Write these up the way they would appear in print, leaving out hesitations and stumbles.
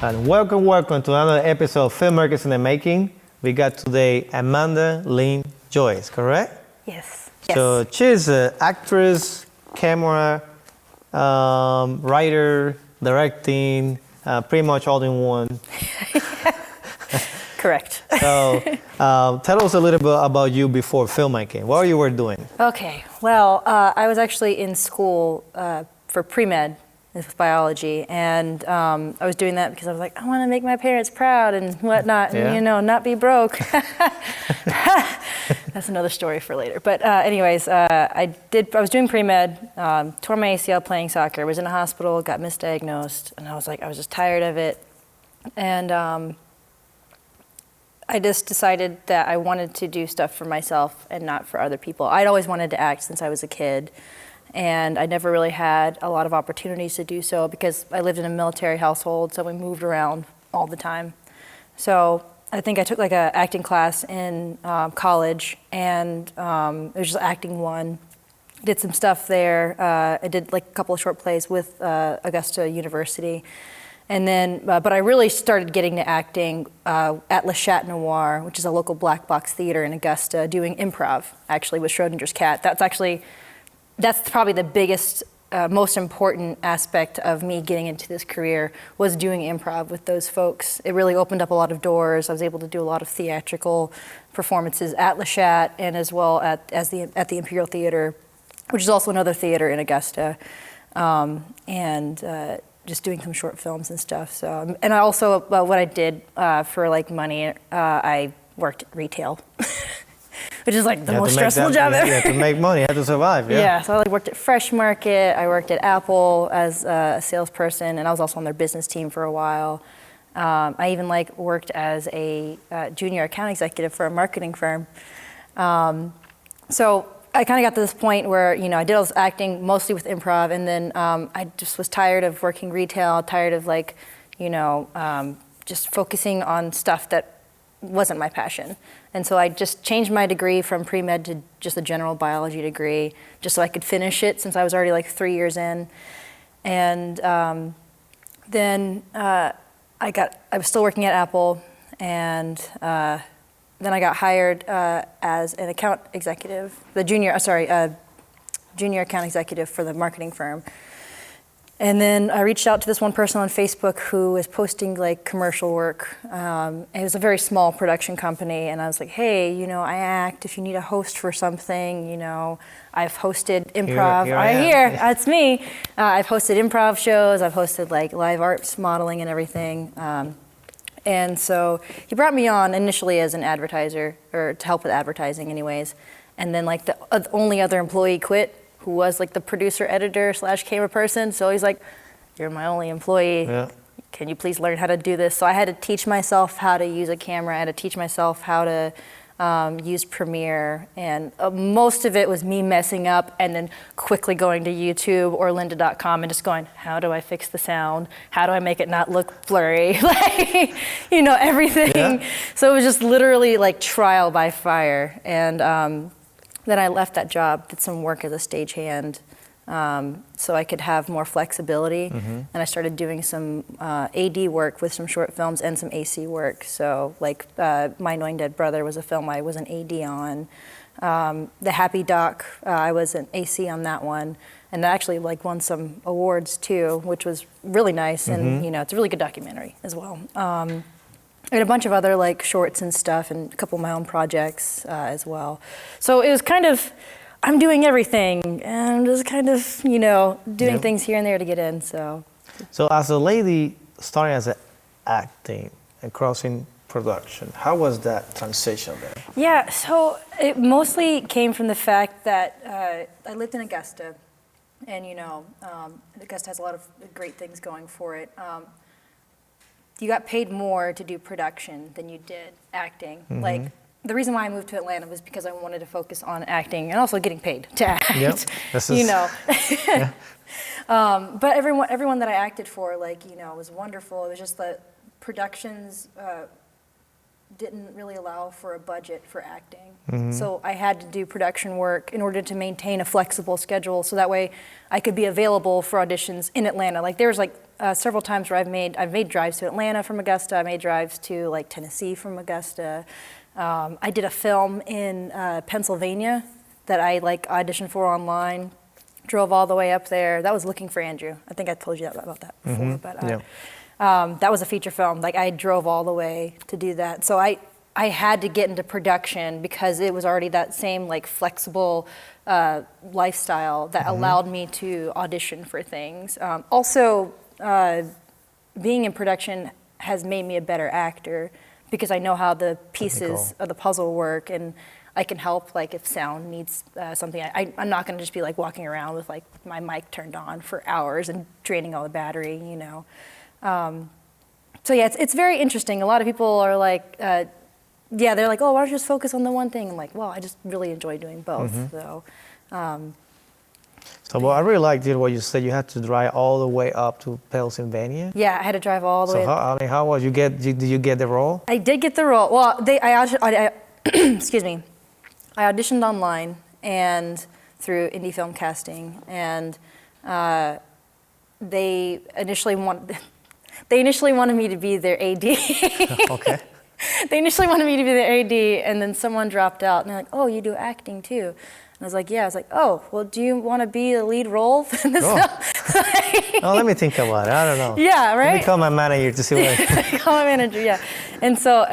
And welcome to another episode of Filmmakers in the Making. We got today Amanda, Lynn, Joyce, correct? Yes. So she's an actress, camera, writer, directing, pretty much all in one. Correct. So tell us a little bit about you before filmmaking. What you were doing? Okay. Well, I was actually in school for pre-med with biology, and I was doing that because I was like, I want to make my parents proud and whatnot, and not be broke. That's another story for later. But anyways, I was doing pre-med, tore my ACL playing soccer, was in a hospital, got misdiagnosed, and I was just tired of it, and I just decided that I wanted to do stuff for myself and not for other people. I'd always wanted to act since I was a kid, and I never really had a lot of opportunities to do so because I lived in a military household, so we moved around all the time. So I think I took like an acting class in college, and it was just acting one. Did some stuff there. I did like a couple of short plays with Augusta University. And then, but I really started getting to acting at Le Chat Noir, which is a local black box theater in Augusta, doing improv, actually, with Schrodinger's cat. That's probably the biggest, most important aspect of me getting into this career, was doing improv with those folks. It really opened up a lot of doors. I was able to do a lot of theatrical performances at Le Chat, and as well at the Imperial Theater, which is also another theater in Augusta. Just doing some short films and stuff. So, and I also, what I did for like money, I worked retail, which is like the most stressful job ever. You have to make money, you have to survive. Yeah, so I worked at Fresh Market, I worked at Apple as a salesperson, and I was also on their business team for a while. I even worked as a junior account executive for a marketing firm. So I kind of got to this point where, I did all this acting mostly with improv, and then I just was tired of working retail, tired of just focusing on stuff that wasn't my passion. And so I just changed my degree from pre-med to just a general biology degree, just so I could finish it since I was already 3 years in. And then I was still working at Apple, and then I got hired as an account executive, junior account executive for the marketing firm. And then I reached out to this one person on Facebook who was posting commercial work. It was a very small production company, and I was like, hey, I act. If you need a host for something, I've hosted improv. That's me. I've hosted improv shows. I've hosted live arts modeling and everything. And so he brought me on initially as an advertiser, or to help with advertising anyways. And then the only other employee quit, who was the producer, editor / camera person. So he's like, you're my only employee. Yeah. Can you please learn how to do this? So I had to teach myself how to use a camera. I had to teach myself how to use Premiere. And most of it was me messing up and then quickly going to YouTube or lynda.com and just going, how do I fix the sound? How do I make it not look blurry? Everything. Yeah. So it was just literally trial by fire. And then I left that job, did some work as a stagehand, so I could have more flexibility. Mm-hmm. And I started doing some AD work with some short films and some AC work. So My Knowing Dead Brother was a film I was an AD on. The Happy Doc, I was an AC on that one. And that actually won some awards too, which was really nice. Mm-hmm. And it's a really good documentary as well. And a bunch of other shorts and stuff, and a couple of my own projects as well. So it was kind of, I'm doing everything, and I'm just kind of, doing things here and there to get in, so. So as a lady starting as acting and crossing production, how was that transition there? Yeah, so it mostly came from the fact that I lived in Augusta, and Augusta has a lot of great things going for it. You got paid more to do production than you did acting. Mm-hmm. The reason why I moved to Atlanta was because I wanted to focus on acting and also getting paid to act. Yep. Yeah. But everyone that I acted for, was wonderful. It was just that productions didn't really allow for a budget for acting. Mm-hmm. So I had to do production work in order to maintain a flexible schedule, so that way I could be available for auditions in Atlanta. There was several times where I've made drives to Atlanta from Augusta. I made drives to like Tennessee from Augusta. I did a film in Pennsylvania that I like auditioned for online. Drove all the way up there. That was Looking for Andrew. I think I told you about that before, but that was a feature film. Like I drove all the way to do that. So I had to get into production because it was already that same like flexible lifestyle that allowed me to audition for things. Also, being in production has made me a better actor because I know how the pieces of the puzzle work, and I can help like if sound needs something. I'm not going to just be like walking around with like my mic turned on for hours and draining all the battery, you know. So yeah, it's very interesting. A lot of people are like, they're like, oh, why don't you just focus on the one thing? I'm like, well, I just really enjoy doing both. So well, I really liked what you said. You had to drive all the way up to Pennsylvania. Yeah, I had to drive all the way. So how was you get? Did you get the role? I did get the role. Well, excuse me. I auditioned online and through indie film casting, and they initially wanted me to be their AD. Okay. They initially wanted me to be the AD, and then someone dropped out, and they're like, "Oh, you do acting too?" And I was like, "Yeah." I was like, "Oh, well, do you want to be the lead role in this film?" Oh, let me think about it. I don't know. Yeah, right. Let me call my manager to see what. Call my manager, yeah. And so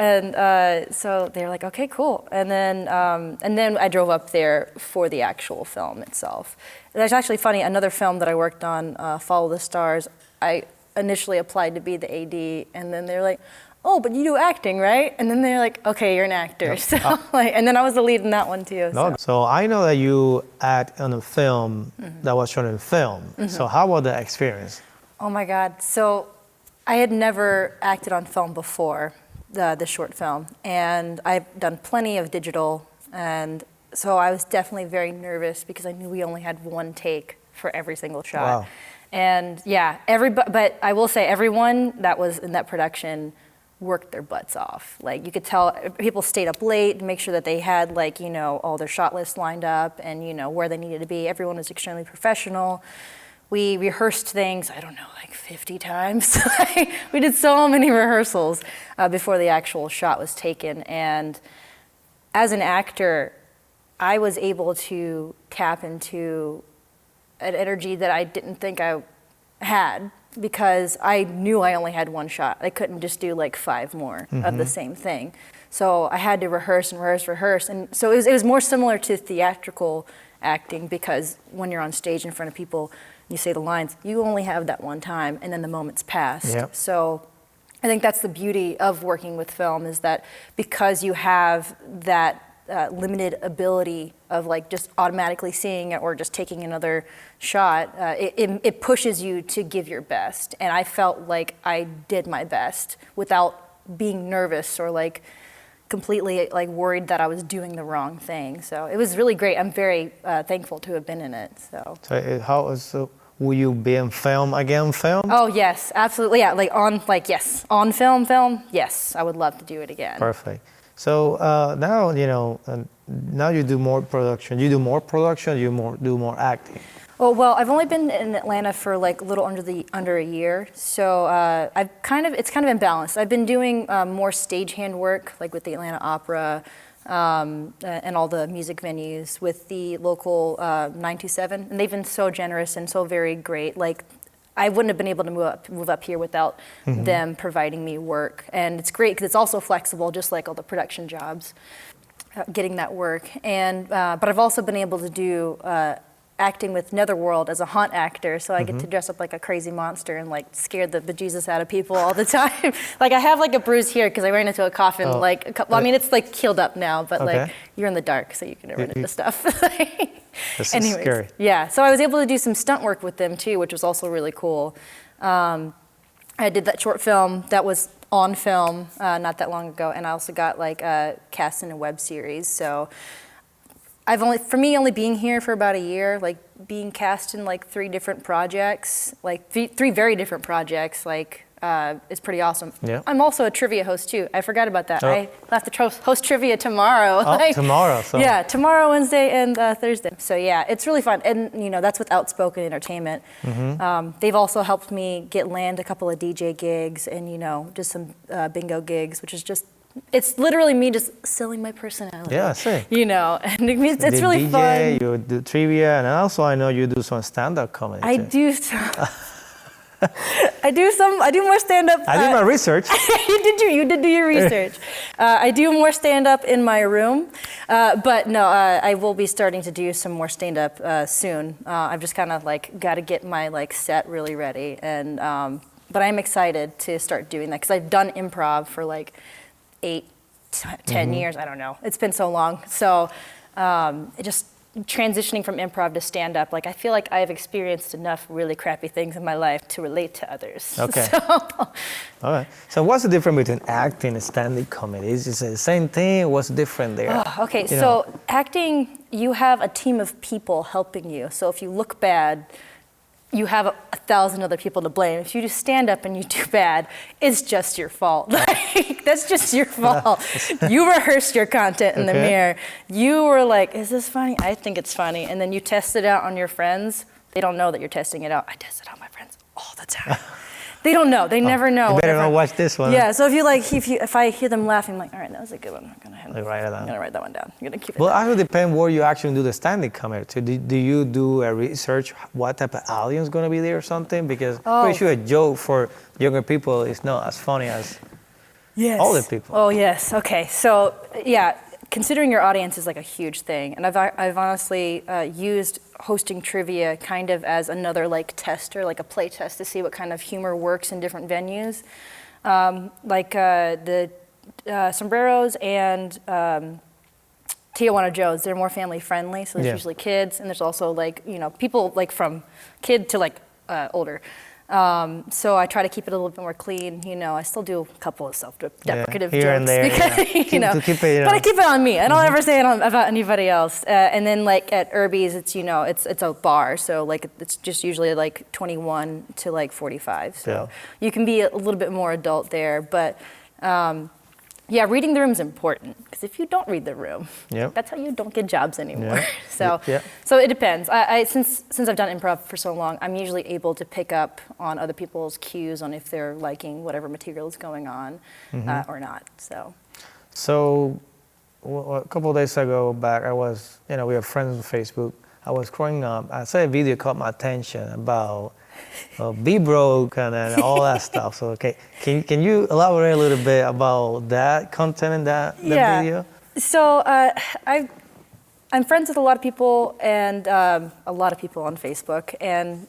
they were like, "Okay, cool." And then I drove up there for the actual film itself. That's actually funny. Another film that I worked on, Follow the Stars. I initially applied to be the AD, and then they're like, "Oh, but you do acting, right?" And then they're like, "Okay, you're an actor." Yep. So and then I was the lead in that one too. So I know that you act on a film that was shown in film. So how was the experience? Oh my God. So I had never acted on film before, the short film, and I've done plenty of digital, and so I was definitely very nervous because I knew we only had one take for every single shot. Wow. And yeah, but I will say everyone that was in that production worked their butts off. Like you could tell people stayed up late to make sure that they had like, you know, all their shot lists lined up and, you know, where they needed to be. Everyone was extremely professional. We rehearsed things, I don't know, like 50 times. We did so many rehearsals before the actual shot was taken. And as an actor, I was able to tap into an energy that I didn't think I had, because I knew I only had one shot. I couldn't just do like 5 more of the same thing. So I had to rehearse. And so it was more similar to theatrical acting, because when you're on stage in front of people, you say the lines, you only have that one time, and then the moment's passed. Yep. So I think that's the beauty of working with film, is that because you have that limited ability of like just automatically seeing it or just taking another shot, it pushes you to give your best. And I felt like I did my best without being nervous or like completely like worried that I was doing the wrong thing. So it was really great. I'm very thankful to have been in it. So will you be in film again? Oh yes, absolutely. Yeah, on film. Yes, I would love to do it again. Perfect. So now now you do more production. You do more production. You do more acting. Well, I've only been in Atlanta for like a little under a year, so it's kind of imbalanced. I've been doing more stagehand work, like with the Atlanta Opera and all the music venues with the local 927, and they've been so generous and so very great. Like, I wouldn't have been able to move up here without them providing me work. And it's great because it's also flexible, just like all the production jobs, getting that work. And but I've also been able to do acting with Netherworld as a haunt actor, so I get to dress up like a crazy monster and like scare the bejesus out of people all the time. Like I have like a bruise here because I ran into a coffin. I mean, it's like healed up now, but like you're in the dark, so you can run into stuff. This is scary. Yeah, so I was able to do some stunt work with them too, which was also really cool. I did that short film that was on film not that long ago, and I also got like cast in a web series. So only being here for about a year, like being cast in like 3 different projects, like three very different projects, like is pretty awesome. Yeah. I'm also a trivia host too. I forgot about that. Oh. I have to host trivia tomorrow. Oh, tomorrow. So. Yeah, tomorrow, Wednesday, and Thursday. So yeah, it's really fun. And that's with Outspoken Entertainment. They've also helped me land a couple of DJ gigs and just some bingo gigs, which is just, it's literally me just selling my personality. Yeah, I see. And it's really DJ, fun. You do trivia, and also I know you do some stand-up comedy. I too. do. I do more stand-up. I did my research. You did do your research. I do more stand-up in my room, but no, I will be starting to do some more stand-up soon. I've just kind of got to get my set really ready, and but I'm excited to start doing that because I've done improv for 8, 10 years. I don't know. It's been so long. So just transitioning from improv to stand-up, I feel like I've experienced enough really crappy things in my life to relate to others. Okay. So, all right. So what's the difference between acting and stand-up comedy? Is it the same thing? What's different there? Okay, so acting, you have a team of people helping you. So if you look bad, you have 1,000 other people to blame. If you just stand up and you do bad, it's just your fault. That's just your fault. You rehearsed your content in the mirror. You were like, is this funny? I think it's funny. And then you test it out on your friends. They don't know that you're testing it out. I test it out on my friends all the time. They don't know. They never know. You better go watch this one. Yeah, so if I hear them laughing, I'm like, all right, that was a good one. I'm going to write it down. I'm going to write that one down. I'm going to keep it. Well, it will depend where you actually do the stand-up comedy. So do you do a research what type of audience is going to be there or something? Because I'm pretty sure a joke for younger people is not as funny as older people. Oh, yes. Okay. So, yeah, considering your audience is a huge thing. And I've honestly used hosting trivia kind of as another tester, a play test to see what kind of humor works in different venues. The Sombreros and Tijuana Joe's, they're more family friendly, so there's usually kids, and there's also people from kid to older. So I try to keep it a little bit more clean. I still do a couple of self-deprecative here jokes and there, because to keep it, but I keep it on me. I don't ever say it about anybody else. And then at Irby's, it's it's a bar, so it's just usually 21 to 45. So you can be a little bit more adult there, but. Yeah, reading the room is important because if you don't read the room, that's how you don't get jobs anymore. So it depends. I since I've done improv for so long, I'm usually able to pick up on other people's cues on if they're liking whatever material is going on or not. So a couple of days ago back, I was, we are friends on Facebook. I was growing up. I saw a video caught my attention about be broke and all that stuff. So, can you elaborate a little bit about that content in that video? So I'm friends with a lot of people and a lot of people on Facebook, and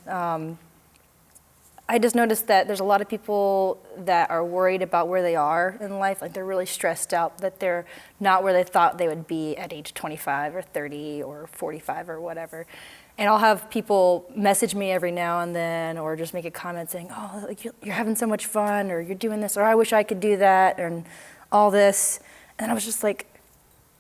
I just noticed that there's a lot of people that are worried about where they are in life. They're really stressed out that they're not where they thought they would be at age 25 or 30 or 45 or whatever. And I'll have people message me every now and then or just make a comment saying, oh, you're having so much fun, or you're doing this, or I wish I could do that, and all this. And I was just like,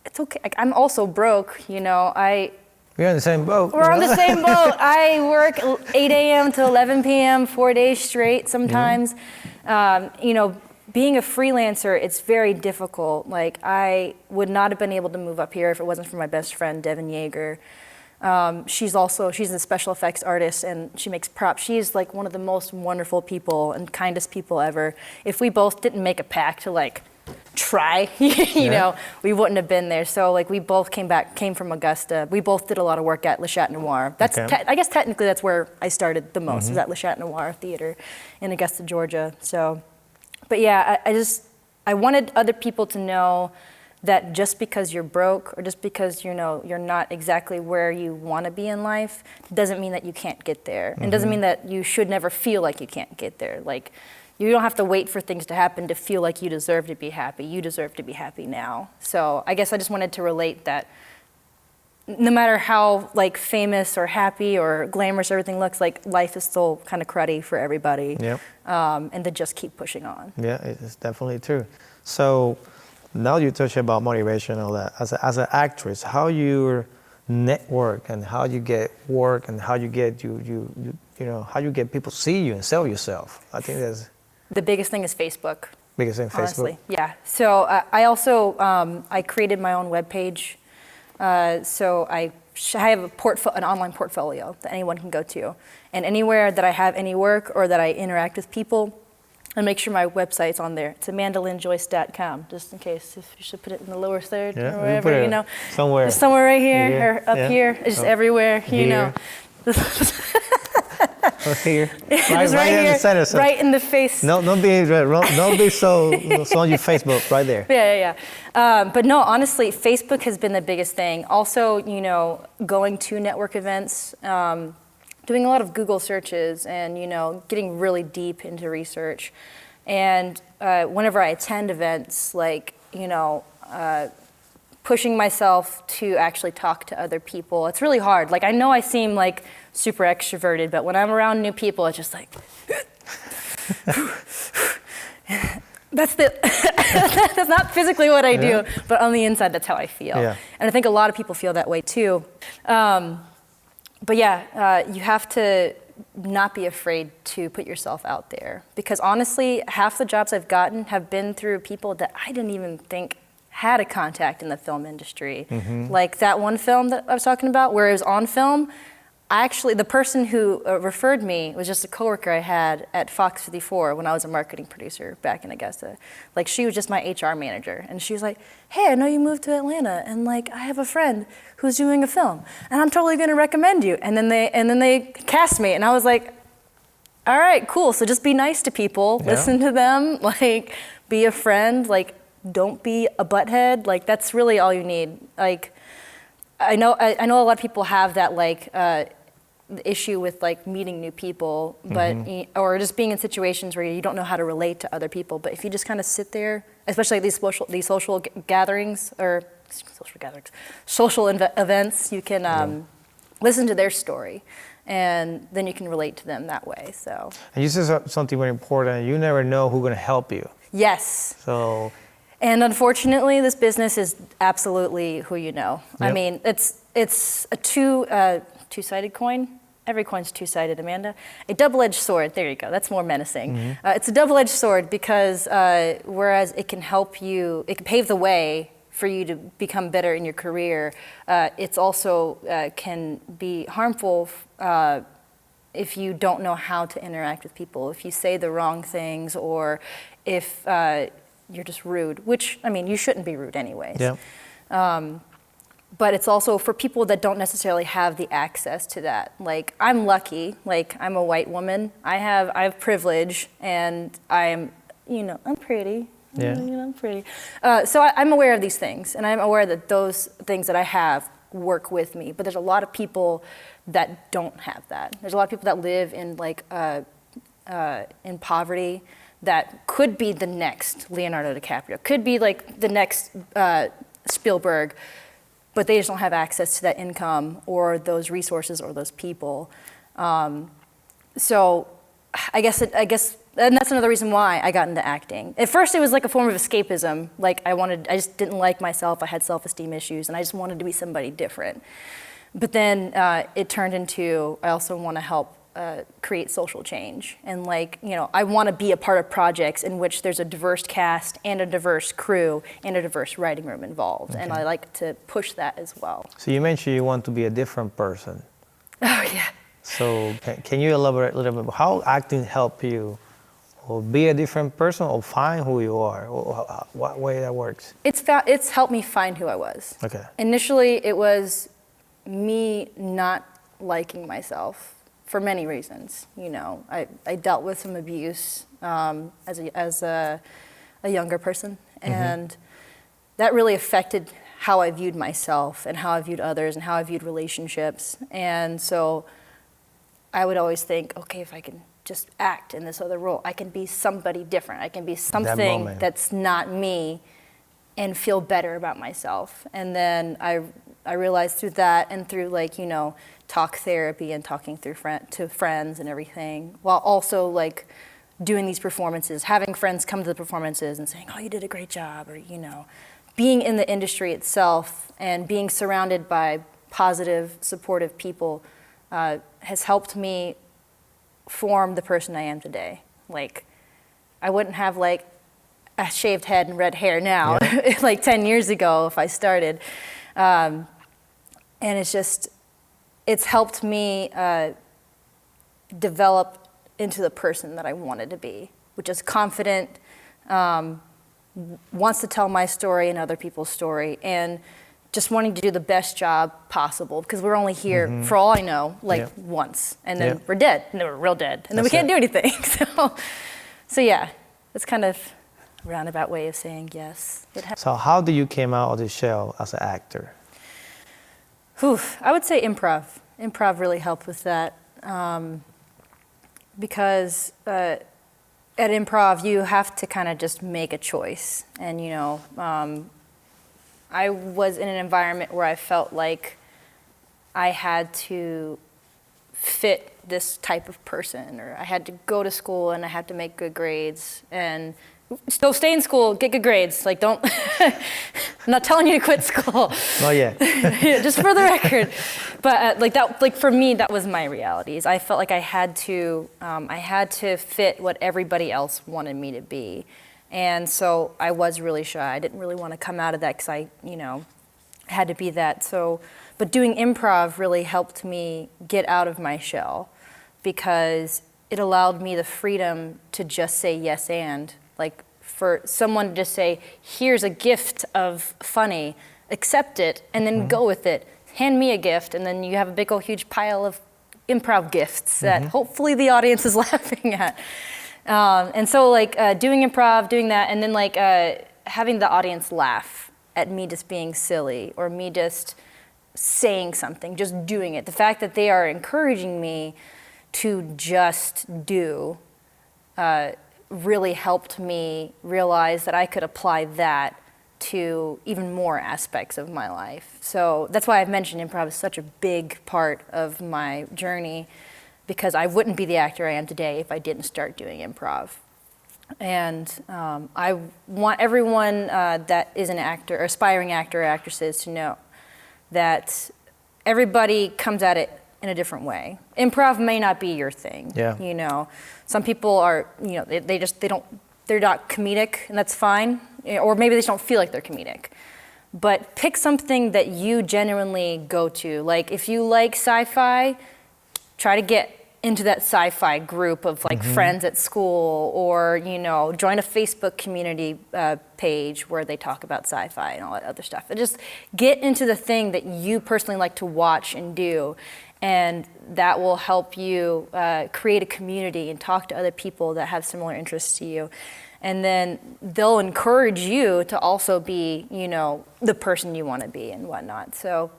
it's okay. I'm also broke, We're on the same boat. We're on the same boat. I work 8 a.m. to 11 p.m., 4 days straight sometimes. Being a freelancer, it's very difficult. I would not have been able to move up here if it wasn't for my best friend, Devin Yeager. She's a special effects artist, and she makes props. She's one of the most wonderful people and kindest people ever. If we both didn't make a pact to try, we wouldn't have been there. So we both came from Augusta. We both did a lot of work at Le Chat Noir. That's I guess technically that's where I started the most, was at Le Chat Noir Theater in Augusta, Georgia. So, but yeah, I wanted other people to know that just because you're broke or just because you're not exactly where you want to be in life doesn't mean that you can't get there. And doesn't mean that you should never feel like you can't get there. You don't have to wait for things to happen to feel like you deserve to be happy. You deserve to be happy now. So I guess I just wanted to relate that no matter how famous or happy or glamorous everything looks, life is still kind of cruddy for everybody. And to just keep pushing on. Yeah, it's definitely true. So now you touch about motivation and all that. As an actress, how you network and how you get work and how you get how you get people see you and sell yourself. I think that's The biggest thing is Facebook. Biggest thing, Honestly, Facebook. yeah. So I also I created my own webpage. So I have an online portfolio that anyone can go to, and anywhere that I have any work or that I interact with people, I make sure my website's on there. It's amandalynjoyce.com, just in case. If you should put it in the lower third Yeah, or we wherever, put it you know. somewhere. Just somewhere right here Here, or up yeah. here, just everywhere, you know. Or here. It's Right right in here, the center. So right in the face. don't be so on your Facebook right there. Yeah. But no, honestly, Facebook has been the biggest thing. Also, you know, going to network events, doing a lot of Google searches, and you know, getting really deep into research. And whenever I attend events, like you know, pushing myself to actually talk to other people. It's really hard. Like I know I seem like super extroverted, but when I'm around new people, it's just like that's not physically what I do, but on the inside, that's how I feel. Yeah. And I think a lot of people feel that way too. But yeah, you have to not be afraid to put yourself out there, because honestly, half the jobs I've gotten have been through people that I didn't even think had a contact in the film industry. Like that one film that I was talking about where it was on film, the person who referred me was just a coworker I had at Fox 54 when I was a marketing producer back in Augusta. Like she was just my HR manager, and she was like, "Hey, I know you moved to Atlanta, and like I have a friend who's doing a film, and I'm totally going to recommend you." And then they cast me, and I was like, "All right, cool. So just be nice to people, listen to them, like be a friend, like don't be a butthead. Like that's really all you need." Like I know a lot of people have that like issue with like meeting new people, but or just being in situations where you don't know how to relate to other people. But if you just kind of sit there, especially these social gatherings or social events, you can listen to their story, and then you can relate to them that way. So. And you said something very important. You never know who's going to help you. Yes. So. And unfortunately, this business is absolutely who you know. Yep. I mean, it's a two-sided coin. Every coin's two-sided, Amanda. A double-edged sword. There you go. That's more menacing. It's a double-edged sword because whereas it can help you, it can pave the way for you to become better in your career, it's also can be harmful if you don't know how to interact with people, if you say the wrong things, or if you're just rude, which, I mean, you shouldn't be rude anyways. Yeah. But it's also for people that don't necessarily have the access to that. Like, I'm lucky, like, I'm a white woman. I have privilege, and I'm pretty. Yeah. I'm pretty. So I'm aware of these things, and I'm aware that those things that I have work with me. But there's a lot of people that don't have that. There's a lot of people that live in, like, in poverty, that could be the next Leonardo DiCaprio, could be like the next Spielberg, but they just don't have access to that income or those resources or those people. So I guess, and that's another reason why I got into acting. At first, it was like a form of escapism. Like I just didn't like myself. I had self-esteem issues, and I just wanted to be somebody different. But then it turned into, I also want to help create social change. And like, I want to be a part of projects in which there's a diverse cast and a diverse crew and a diverse writing room involved. Okay. And I like to push that as well. So you mentioned you want to be a different person. Oh, yeah. So can you elaborate a little bit how acting helped you or be a different person or find who you are? Or what way that works? It's helped me find who I was. Okay. Initially, it was me not liking myself. For many reasons, I dealt with some abuse as a younger person, and that really affected how I viewed myself and how I viewed others and how I viewed relationships. And so I would always think, okay, if I can just act in this other role, I can be somebody different. I can be something that's not me and feel better about myself. And then I realized through that and through talk therapy and talking through to friends and everything, while also like doing these performances, having friends come to the performances and saying, "Oh, you did a great job," or being in the industry itself and being surrounded by positive, supportive people has helped me form the person I am today. Like, I wouldn't have like a shaved head and red hair now, Yeah. like 10 years ago if I started. And it's helped me develop into the person that I wanted to be, which is confident, wants to tell my story and other people's story, and just wanting to do the best job possible, because we're only here, for all I know, like once, and then we're dead, and then we're real dead, and then we can't do anything. So yeah, it's kind of a roundabout way of saying yes. So how do you came out of the shell as an actor? I would say improv. Improv really helped with that, because at improv you have to kind of just make a choice, and I was in an environment where I felt like I had to fit this type of person, or I had to go to school and I had to make good grades, and still stay in school, get good grades. Like, don't, I'm not telling you to quit school. Not yet. Yeah, just for the record. But for me, that was my realities. I felt like I had to fit what everybody else wanted me to be. And so I was really shy. I didn't really want to come out of that because I had to be that. But doing improv really helped me get out of my shell, because it allowed me the freedom to just say yes and. Like, for someone to just say, here's a gift of funny, accept it, and then go with it. Hand me a gift, and then you have a big old huge pile of improv gifts that hopefully the audience is laughing at. And so doing improv, doing that, and then having the audience laugh at me just being silly, or me just saying something, just doing it. The fact that they are encouraging me to just do really helped me realize that I could apply that to even more aspects of my life. So that's why I've mentioned improv is such a big part of my journey, because I wouldn't be the actor I am today if I didn't start doing improv. And I want everyone that is an actor, or aspiring actor or actresses, to know that everybody comes at it in a different way. Improv may not be your thing. Yeah. Some people are, they're not comedic, and that's fine. Or maybe they just don't feel like they're comedic. But pick something that you genuinely go to. Like, if you like sci-fi, try to get into that sci-fi group of friends at school, or join a Facebook community page where they talk about sci-fi and all that other stuff. And just get into the thing that you personally like to watch and do, and that will help you create a community and talk to other people that have similar interests to you. And then they'll encourage you to also be, the person you want to be and whatnot. So,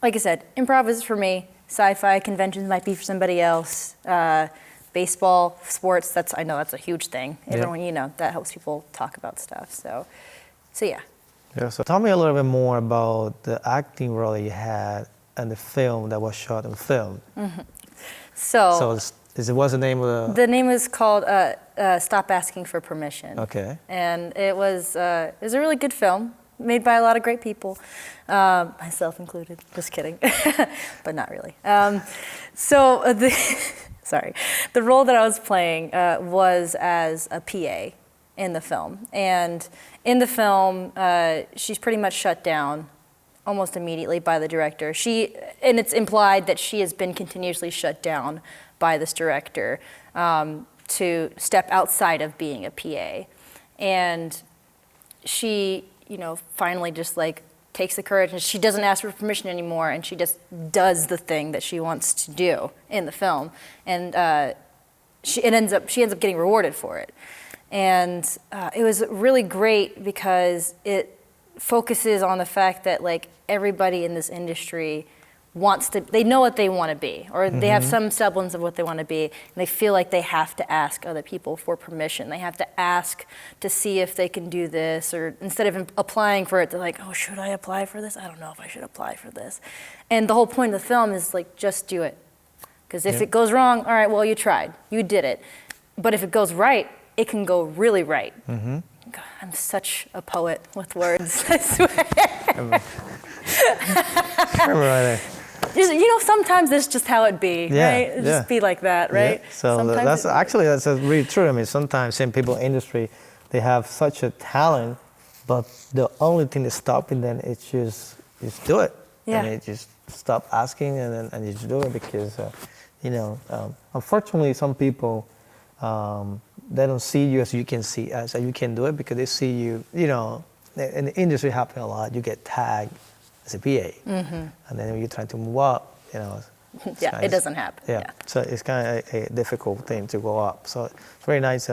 like I said, improv is for me. Sci-fi conventions might be for somebody else. Baseball, sports, I know that's a huge thing. Everyone, that helps people talk about stuff. So yeah. Yeah. So tell me a little bit more about the acting role that you had in the film that was shot and filmed. So what's the name of the name is called Stop Asking for Permission. Okay. And it was a really good film, made by a lot of great people, myself included. Just kidding, but not really. The role that I was playing was as a PA in the film. And in the film, she's pretty much shut down almost immediately by the director. And it's implied that she has been continuously shut down by this director to step outside of being a PA. And she, finally just takes the courage, and she doesn't ask for permission anymore, and she just does the thing that she wants to do in the film. And she ends up getting rewarded for it. And it was really great because it focuses on the fact that everybody in this industry they know what they want to be, or they have some semblance of what they want to be, and they feel like they have to ask other people for permission. They have to ask to see if they can do this, or instead of applying for it, they're like, oh, should I apply for this? I don't know if I should apply for this. And the whole point of the film is just do it. Because if it goes wrong, all right, well, you tried, you did it. But if it goes right, it can go really right. God, I'm such a poet with words, I swear. Right there. sometimes it's just how it be, right? It just be like that, right? Yeah. So sometimes that's really true. I mean, sometimes in people industry, they have such a talent, but the only thing that's stopping them is just do it. Yeah. And they just stop asking and you just do it because, unfortunately, some people, they don't see you as you can see, as you can do it because they see you, in the industry happen a lot. You get tagged as a PA. And then when you're trying to move up, it doesn't happen. Yeah. So it's kind of a difficult thing to go up. So it's very nice.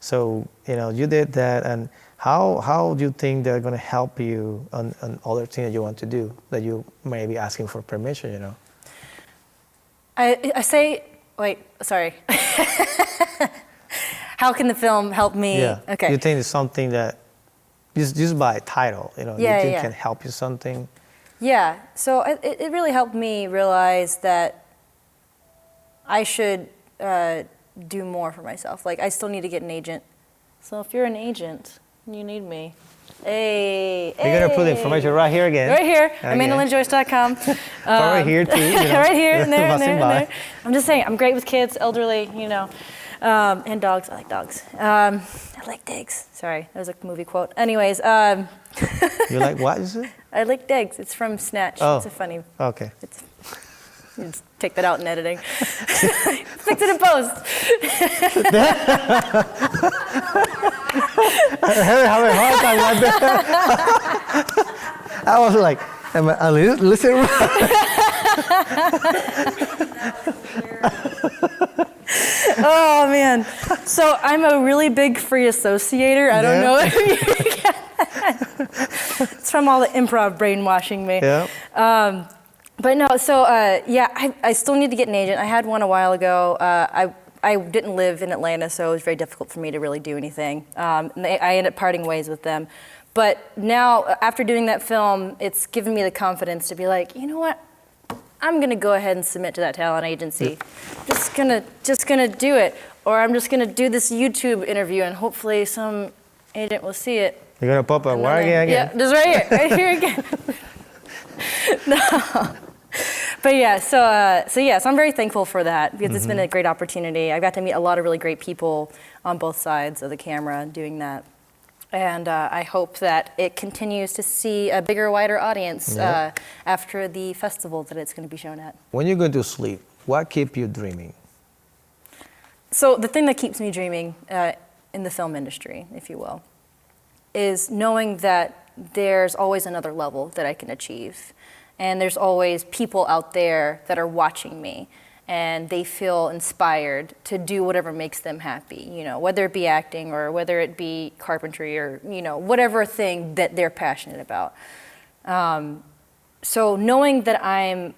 So you did that, and how do you think they're going to help you on other things that you want to do that you may be asking for permission? I say, wait, sorry. How can the film help me? Yeah. Okay. You think it's something that just by title, you think can help you something? Yeah. So it really helped me realize that I should do more for myself. Like, I still need to get an agent. So if you're an agent, you need me. Hey. You're going to put the information right here again. Right here. AmandaLynnJoyce.com. Right here, too. Right here, and there, and there, and by. there. I'm just saying, I'm great with kids, elderly, and dogs. I like dogs. I like digs. Sorry, that was a movie quote. Anyways. You like what is it? I like digs. It's from Snatch. Oh. It's a funny. Okay. You just take that out in editing. Fix it in post. I have a hard time like that. I was like, listen. Oh man. So I'm a really big free associator. I don't know if you get that. It's from all the improv brainwashing me. Yeah. But no, so I still need to get an agent. I had one a while ago. I didn't live in Atlanta, so it was very difficult for me to really do anything. I ended up parting ways with them. But now, after doing that film, it's given me the confidence to be like, you know what? I'm gonna go ahead and submit to that talent agency. Just gonna do it. Or I'm just gonna do this YouTube interview and hopefully some agent will see it. You're gonna pop up right again? Yeah, just right here again. No. But yeah, so I'm very thankful for that because it's been a great opportunity. I got to meet a lot of really great people on both sides of the camera doing that. And I hope that it continues to see a bigger, wider audience after the festival that it's going to be shown at. When you're going to sleep, what keeps you dreaming? So the thing that keeps me dreaming in the film industry, if you will, is knowing that there's always another level that I can achieve. And there's always people out there that are watching me and they feel inspired to do whatever makes them happy, whether it be acting or whether it be carpentry or, whatever thing that they're passionate about. So knowing that I'm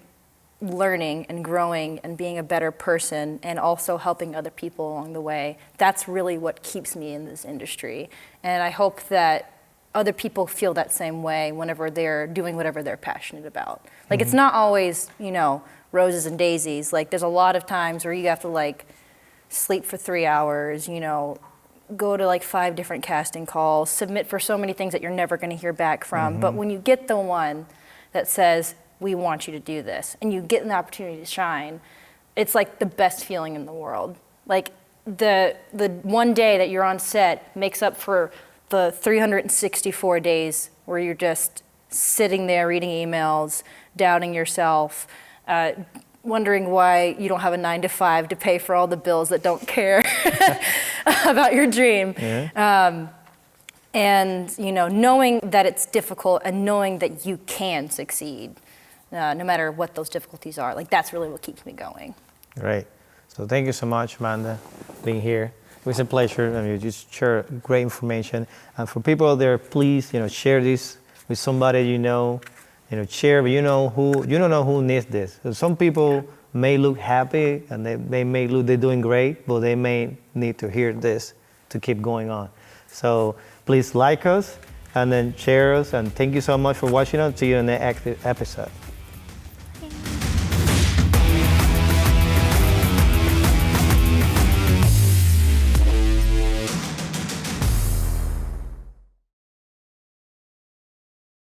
learning and growing and being a better person and also helping other people along the way, that's really what keeps me in this industry. And I hope that other people feel that same way whenever they're doing whatever they're passionate about. Like, it's not always, roses and daisies. Like, there's a lot of times where you have to, sleep for 3 hours, go to, 5 different casting calls, submit for so many things that you're never going to hear back from. But when you get the one that says, we want you to do this, and you get an opportunity to shine, it's, the best feeling in the world. Like, the one day that you're on set makes up for the 364 days where you're just sitting there reading emails, doubting yourself, wondering why you don't have a 9-to-5 to pay for all the bills that don't care about your dream. Yeah. And knowing that it's difficult and knowing that you can succeed, no matter what those difficulties are, that's really what keeps me going. Great. So thank you so much, Amanda, being here. It was a pleasure. You just share great information. And for people out there, please, share this with somebody share, but you don't know who needs this. So some people may look happy and they may look they're doing great, but they may need to hear this to keep going on. So please like us and then share us. And thank you so much for watching us. See you in the next episode.